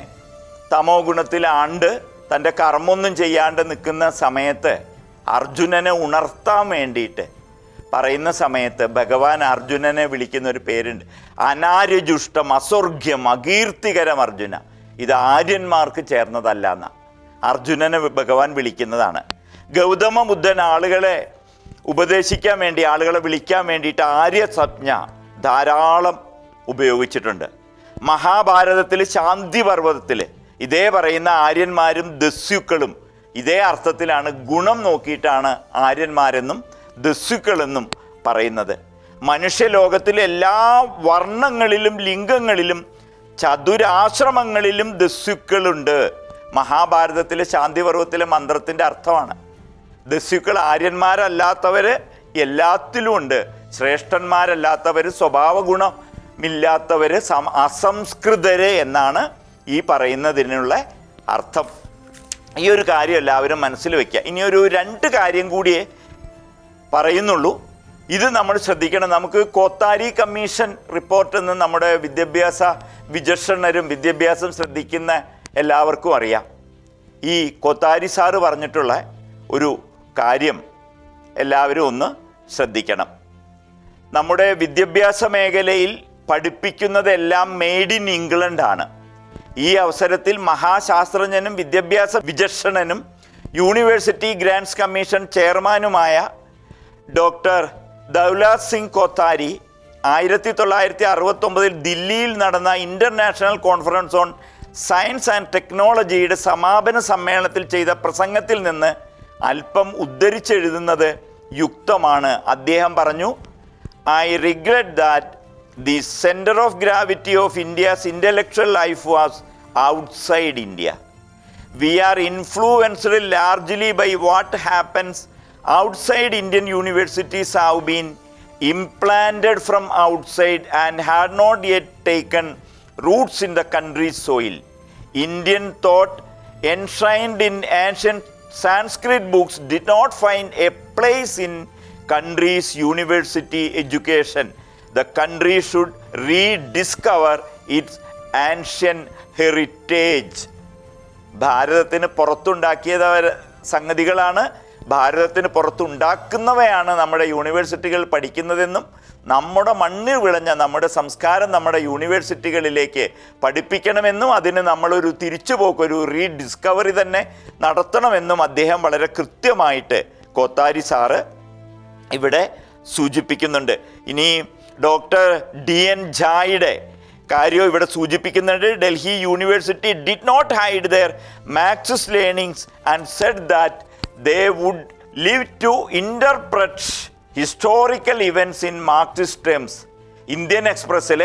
തമോ ഗുണത്തിലാണ്ട് തൻ്റെ കർമ്മമൊന്നും ചെയ്യാണ്ട് നിൽക്കുന്ന സമയത്ത് അർജുനനെ ഉണർത്താൻ വേണ്ടിയിട്ട് പറയുന്ന സമയത്ത് ഭഗവാൻ അർജുനനെ വിളിക്കുന്ന ഒരു പേരുണ്ട്, അനാര്യജുഷ്ടം അസ്വർഗ്യം അകീർത്തികരം അർജുന. ഇത് ആര്യന്മാർക്ക് ചേർന്നതല്ല എന്ന അർജുനനെ ഭഗവാൻ വിളിക്കുന്നതാണ്. ഗൗതമ ബുദ്ധൻ ആളുകളെ ഉപദേശിക്കാൻ വേണ്ടി, ആളുകളെ വിളിക്കാൻ വേണ്ടിയിട്ട് ആര്യസംജ്ഞ ധാരാളം ഉപയോഗിച്ചിട്ടുണ്ട്. മഹാഭാരതത്തിൽ ശാന്തി പർവ്വതത്തിൽ ഇതേ പറയുന്ന ആര്യന്മാരും ദസ്യുക്കളും ഇതേ അർത്ഥത്തിലാണ്, ഗുണം നോക്കിയിട്ടാണ് ആര്യന്മാരെന്നും ദസ്യുക്കളെന്നും പറയുന്നത്. മനുഷ്യലോകത്തിലെ എല്ലാ വർണ്ണങ്ങളിലും ലിംഗങ്ങളിലും ചതുരാശ്രമങ്ങളിലും ദസ്യുക്കളുണ്ട്. മഹാഭാരതത്തിലെ ശാന്തിപർവ്വത്തിലെ മന്ത്രത്തിൻ്റെ അർത്ഥമാണ്. ദസ്യുക്കൾ ആര്യന്മാരല്ലാത്തവർ എല്ലാത്തിലും ഉണ്ട്. ശ്രേഷ്ഠന്മാരല്ലാത്തവർ, സ്വഭാവ ഗുണമില്ലാത്തവർ, അസംസ്കൃതര് എന്നാണ് ഈ പറയുന്നതിനുള്ള അർത്ഥം. ഈ ഒരു കാര്യം എല്ലാവരും മനസ്സിൽ വയ്ക്കുക. ഇനി ഒരു 2 കാര്യം കൂടിയേ പറയുന്നുള്ളൂ. ഇത് നമ്മൾ ശ്രദ്ധിക്കണം. നമുക്ക് കോത്താരി കമ്മീഷൻ റിപ്പോർട്ട് എന്ന് നമ്മുടെ വിദ്യാഭ്യാസ വിചക്ഷണരും വിദ്യാഭ്യാസം ശ്രദ്ധിക്കുന്ന എല്ലാവർക്കും അറിയാം. ഈ കോത്താരി സാറ് പറഞ്ഞിട്ടുള്ള ഒരു കാര്യം എല്ലാവരും ഒന്ന് ശ്രദ്ധിക്കണം. നമ്മുടെ വിദ്യാഭ്യാസ മേഖലയിൽ പഠിപ്പിക്കുന്നതെല്ലാം മെയ്ഡ് ഇൻ ഇംഗ്ലണ്ടാണ്. ഈ അവസരത്തിൽ മഹാശാസ്ത്രജ്ഞനും വിദ്യാഭ്യാസ വിചക്ഷണനും യൂണിവേഴ്സിറ്റി ഗ്രാൻസ് കമ്മീഷൻ ചെയർമാനുമായ ഡോക്ടർ ദൗലത് സിംഗ് കോത്താരി 1969 ദില്ലിയിൽ നടന്ന international conference on science and ടെക്നോളജിയുടെ സമാപന സമ്മേളനത്തിൽ ചെയ്ത പ്രസംഗത്തിൽ നിന്ന് അല്പം ഉദ്ധരിച്ചെഴുതുന്നത് യുക്തമാണ്. അദ്ദേഹം പറഞ്ഞു, I regret that the centre of gravity of India's intellectual life was outside India. We are influenced largely by what happens outside Indian universities have been implanted from outside and had not yet taken roots in the country's soil. Indian thought enshrined in ancient Sanskrit books did not find a place in country's university education. The country should rediscover its ancient heritage. ഭാരതത്തിന് പുറത്തുണ്ടാക്കിയത് സംഗതികളാണ്, ഭാരതത്തിന് പുറത്തുണ്ടാക്കുന്നവയാണ് നമ്മുടെ യൂണിവേഴ്സിറ്റികൾ പഠിക്കുന്നതെന്നും നമ്മുടെ മണ്ണിൽ വിളഞ്ഞ നമ്മുടെ സംസ്കാരം നമ്മുടെ യൂണിവേഴ്സിറ്റികളിലേക്ക് പഠിപ്പിക്കണമെന്നും അതിന് നമ്മളൊരു തിരിച്ചുപോക്ക്, ഒരു റീഡിസ്കവറി തന്നെ നടത്തണമെന്നും അദ്ദേഹം വളരെ കൃത്യമായിട്ട് കോത്താരി സാറ് ഇവിടെ സൂചിപ്പിക്കുന്നുണ്ട്. ഇനി ഡോക്ടർ DN ഝായുടെ കാര്യം ഇവിടെ സൂചിപ്പിക്കുന്നുണ്ട്. Delhi university did not hide their Marxist learnings and said that they would live to interpret historical events in Marxist terms. Indian എക്സ്പ്രസ്സിൽ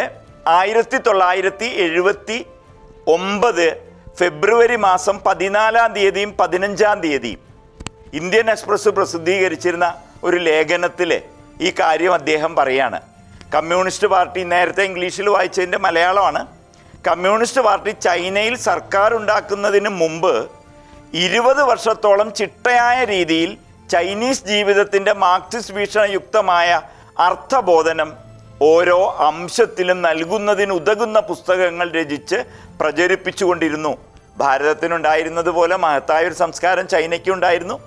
1979 ഫെബ്രുവരി മാസം 14-ാം തീയതിയും 15-ാം തീയതിയും ഇന്ത്യൻ എക്സ്പ്രസ് പ്രസിദ്ധീകരിച്ചിരുന്ന ഒരു ലേഖനത്തിൽ ഈ കാര്യം അദ്ദേഹം പറയാണ്. കമ്മ്യൂണിസ്റ്റ് പാർട്ടി, നേരത്തെ ഇംഗ്ലീഷിൽ വായിച്ചതിൻ്റെ മലയാളമാണ്. കമ്മ്യൂണിസ്റ്റ് പാർട്ടി ചൈനയിൽ സർക്കാർ ഉണ്ടാക്കുന്നതിന് മുമ്പ് 20 വർഷത്തോളം ചിട്ടയായ രീതിയിൽ ചൈനീസ് ജീവിതത്തിൻ്റെ മാർക്സിസ്റ്റ് വീക്ഷണയുക്തമായ അർത്ഥബോധനം ഓരോ അംശത്തിലും നൽകുന്നതിനുതകുന്ന പുസ്തകങ്ങൾ രചിച്ച് പ്രചരിപ്പിച്ചുകൊണ്ടിരുന്നു. ഭാരതത്തിനുണ്ടായിരുന്നത് പോലെ മഹത്തായ ഒരു സംസ്കാരം ചൈനയ്ക്കുണ്ടായിരുന്നു.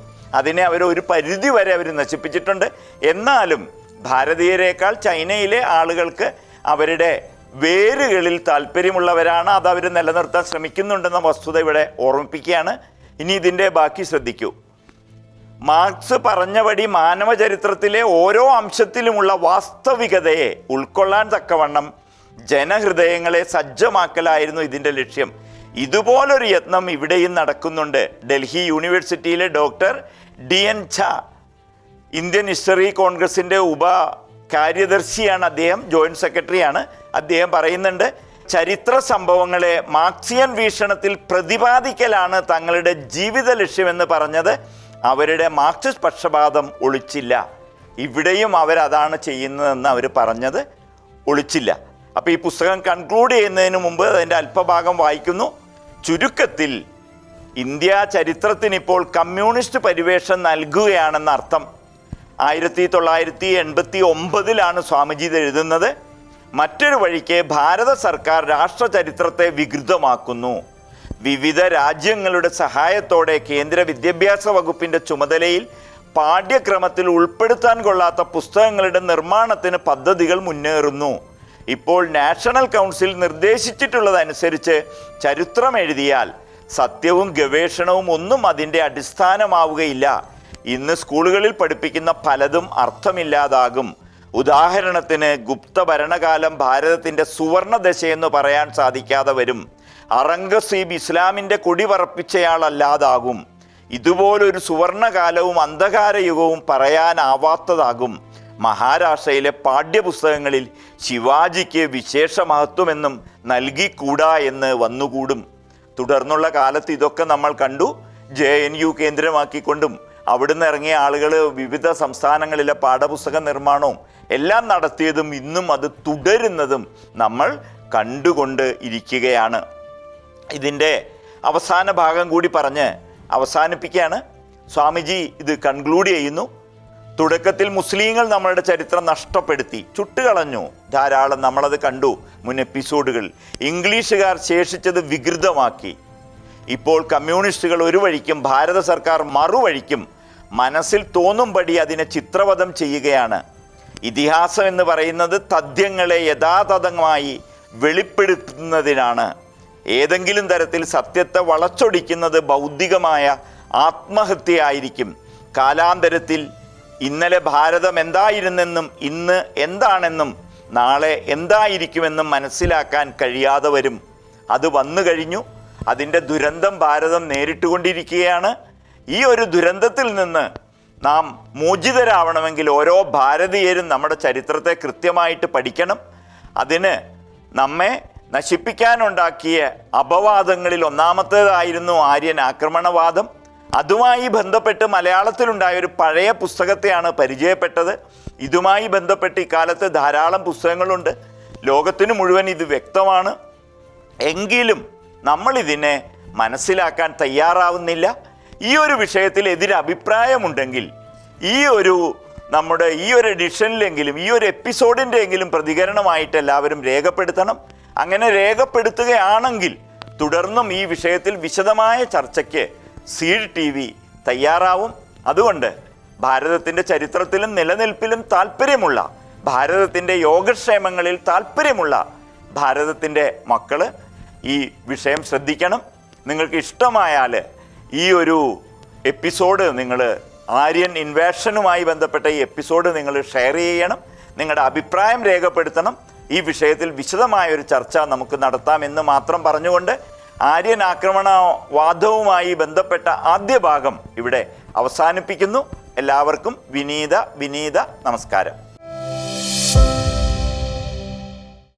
അതിനെ അവർ ഒരു പരിധി വരെ അവർ നശിപ്പിച്ചിട്ടുണ്ട്. എന്നാലും ഭാരതീയരേക്കാൾ ചൈനയിലെ ആളുകൾക്ക് അവരുടെ വേരുകളിൽ താല്പര്യമുള്ളവരാണ്. അത് അവർ നിലനിർത്താൻ ശ്രമിക്കുന്നുണ്ടെന്ന വസ്തുത ഇവിടെ ഓർമ്മിപ്പിക്കുകയാണ്. ഇനി ഇതിൻ്റെ ബാക്കി ശ്രദ്ധിക്കൂ. മാർക്സ് പറഞ്ഞപടി മാനവചരിത്രത്തിലെ ഓരോ അംശത്തിലുമുള്ള വാസ്തവികതയെ ഉൾക്കൊള്ളാൻ തക്കവണ്ണം ജനഹൃദയങ്ങളെ സജ്ജമാക്കലായിരുന്നു ഇതിൻ്റെ ലക്ഷ്യം. ഇതുപോലൊരു യത്നം ഇവിടെയും നടക്കുന്നുണ്ട്. ഡൽഹി യൂണിവേഴ്സിറ്റിയിലെ doctor DN Jha, Indian history കോൺഗ്രസിൻ്റെ കാര്യദർശിയാണ് അദ്ദേഹം, ജോയിൻറ്റ് സെക്രട്ടറിയാണ്. അദ്ദേഹം പറയുന്നുണ്ട്, ചരിത്ര സംഭവങ്ങളെ മാർക്സിയൻ വീക്ഷണത്തിൽ പ്രതിപാദിക്കലാണ് തങ്ങളുടെ ജീവിത ലക്ഷ്യമെന്ന് പറഞ്ഞത് അവരുടെ മാർക്സിസ്റ്റ് പക്ഷപാതം ഒളിച്ചില്ല. ഇവിടെയും അവരതാണ് ചെയ്യുന്നതെന്ന് അവർ പറഞ്ഞത് ഒളിച്ചില്ല. അപ്പോൾ ഈ പുസ്തകം കൺക്ലൂഡ് ചെയ്യുന്നതിന് മുമ്പ് അതിൻ്റെ അല്പഭാഗം വായിക്കുന്നു. ചുരുക്കത്തിൽ ഇന്ത്യ ചരിത്രത്തിനിപ്പോൾ കമ്മ്യൂണിസ്റ്റ് പരിവേഷം നൽകുകയാണെന്നർത്ഥം. 1989 സ്വാമിജി ഇത് എഴുതുന്നത്. മറ്റൊരു വഴിക്ക് ഭാരത സർക്കാർ രാഷ്ട്ര ചരിത്രത്തെ വികൃതമാക്കുന്നു. വിവിധ രാജ്യങ്ങളുടെ സഹായത്തോടെ കേന്ദ്ര വിദ്യാഭ്യാസ വകുപ്പിൻ്റെ ചുമതലയിൽ പാഠ്യക്രമത്തിൽ ഉൾപ്പെടുത്താൻ കൊള്ളാത്ത പുസ്തകങ്ങളുടെ നിർമ്മാണത്തിന് പദ്ധതികൾ മുന്നേറുന്നു. ഇപ്പോൾ നാഷണൽ കൗൺസിൽ നിർദ്ദേശിച്ചിട്ടുള്ളതനുസരിച്ച് ചരിത്രം എഴുതിയാൽ സത്യവും ഗവേഷണവും ഒന്നും അതിൻ്റെ അടിസ്ഥാനമാവുകയില്ല. ഇന്ന് സ്കൂളുകളിൽ പഠിപ്പിക്കുന്ന പലതും അർത്ഥമില്ലാതാകും. ഉദാഹരണത്തിന് ഗുപ്ത ഭരണകാലം ഭാരതത്തിൻ്റെ സുവർണദശയെന്ന് പറയാൻ സാധിക്കാതെ വരും. ഔറംഗസീബ് ഇസ്ലാമിൻ്റെ കൊടി പറപ്പിച്ചയാളല്ലാതാകും. ഇതുപോലൊരു സുവർണകാലവും അന്ധകാരയുഗവും പറയാനാവാത്തതാകും. മഹാരാഷ്ട്രയിലെ പാഠ്യപുസ്തകങ്ങളിൽ ശിവാജിക്ക് വിശേഷ മഹത്വമെന്നും നൽകിക്കൂടാ എന്ന് വന്നുകൂടും. തുടർന്നുള്ള കാലത്ത് ഇതൊക്കെ നമ്മൾ കണ്ടു. JNU കേന്ദ്രമാക്കിക്കൊണ്ടും അവിടുന്ന് ഇറങ്ങിയ ആളുകൾ വിവിധ സംസ്ഥാനങ്ങളിലെ പാഠപുസ്തക നിർമ്മാണവും എല്ലാം നടത്തിയതും ഇന്നും അത് തുടരുന്നതും നമ്മൾ കണ്ടുകൊണ്ട് ഇരിക്കുകയാണ്. ഇതിൻ്റെ അവസാന ഭാഗം കൂടി പറഞ്ഞ് അവസാനിപ്പിക്കുകയാണ്. സ്വാമിജി ഇത് കൺക്ലൂഡ് ചെയ്യുന്നു. തുടക്കത്തിൽ മുസ്ലിങ്ങൾ നമ്മളുടെ ചരിത്രം നഷ്ടപ്പെടുത്തി, ചുട്ടുകളഞ്ഞു ധാരാളം. നമ്മളത് കണ്ടു മുൻ എപ്പിസോഡുകൾ. ഇംഗ്ലീഷുകാർ ശേഷിച്ചത് വികൃതമാക്കി. ഇപ്പോൾ കമ്മ്യൂണിസ്റ്റുകൾ ഒരു വഴിക്കും ഭാരത സർക്കാർ മറുവഴിക്കും മനസ്സിൽ തോന്നുംപടി അതിനെ ചിത്രവധം ചെയ്യുകയാണ്. ഇതിഹാസം എന്ന് പറയുന്നത് തഥ്യങ്ങളെ യഥാതഥമായി വെളിപ്പെടുത്തുന്നതിനാണ്. ഏതെങ്കിലും തരത്തിൽ സത്യത്തെ വളച്ചൊടിക്കുന്നത് ബൗദ്ധികമായ ആത്മഹത്യയായിരിക്കും. കാലാന്തരത്തിൽ ഇന്നലെ ഭാരതം എന്തായിരുന്നെന്നും ഇന്ന് എന്താണെന്നും നാളെ എന്തായിരിക്കുമെന്നും മനസ്സിലാക്കാൻ കഴിയാതെ വരും. അത് വന്നു കഴിഞ്ഞു. അതിൻ്റെ ദുരന്തം ഭാരതം നേരിട്ടുകൊണ്ടിരിക്കുകയാണ്. ഈ ഒരു ദുരന്തത്തിൽ നിന്ന് നാം മോചിതരാവണമെങ്കിൽ ഓരോ ഭാരതീയരും നമ്മുടെ ചരിത്രത്തെ കൃത്യമായിട്ട് പഠിക്കണം. അതിന് നമ്മെ നശിപ്പിക്കാനുണ്ടാക്കിയ അപവാദങ്ങളിൽ ഒന്നാമത്തേതായിരുന്നു ആര്യൻ ആക്രമണവാദം. അതുമായി ബന്ധപ്പെട്ട് മലയാളത്തിലുണ്ടായ ഒരു പഴയ പുസ്തകത്തെയാണ് പരിചയപ്പെട്ടത്. ഇതുമായി ബന്ധപ്പെട്ട് ഇക്കാലത്ത് ധാരാളം പുസ്തകങ്ങളുണ്ട്. ലോകത്തിന് മുഴുവൻ ഇത് വ്യക്തമാണ്. എങ്കിലും നമ്മളിതിനെ മനസ്സിലാക്കാൻ തയ്യാറാവുന്നില്ല. ഈ ഒരു വിഷയത്തിൽ എതിരഭിപ്രായമുണ്ടെങ്കിൽ നമ്മുടെ ഈ ഒരു എഡിഷനിലെങ്കിലും ഈ ഒരു എപ്പിസോഡിൻ്റെ എങ്കിലും പ്രതികരണമായിട്ട് എല്ലാവരും രേഖപ്പെടുത്തണം. അങ്ങനെ രേഖപ്പെടുത്തുകയാണെങ്കിൽ തുടർന്നും ഈ വിഷയത്തിൽ വിശദമായ ചർച്ചയ്ക്ക് സീഡ് TV തയ്യാറാവും. അതുകൊണ്ട് ഭാരതത്തിൻ്റെ ചരിത്രത്തിലും നിലനിൽപ്പിലും താല്പര്യമുള്ള, ഭാരതത്തിൻ്റെ യോഗക്ഷേമങ്ങളിൽ താല്പര്യമുള്ള ഭാരതത്തിൻ്റെ മക്കൾ ഈ വിഷയം ശ്രദ്ധിക്കണം. നിങ്ങൾക്ക് ഇഷ്ടമായാൽ ഈ ഒരു എപ്പിസോഡ് നിങ്ങൾ ആര്യൻ ഇൻവേഷനുമായി ബന്ധപ്പെട്ട ഈ എപ്പിസോഡ് നിങ്ങൾ ഷെയർ ചെയ്യണം. നിങ്ങളുടെ അഭിപ്രായം രേഖപ്പെടുത്തണം. ഈ വിഷയത്തിൽ വിശദമായൊരു ചർച്ച നമുക്ക് നടത്താമെന്ന് മാത്രം പറഞ്ഞുകൊണ്ട് ആര്യൻ ആക്രമണവാദവുമായി ബന്ധപ്പെട്ട ആദ്യ ഭാഗം ഇവിടെ അവസാനിപ്പിക്കുന്നു. എല്ലാവർക്കും വിനീത നമസ്കാരം.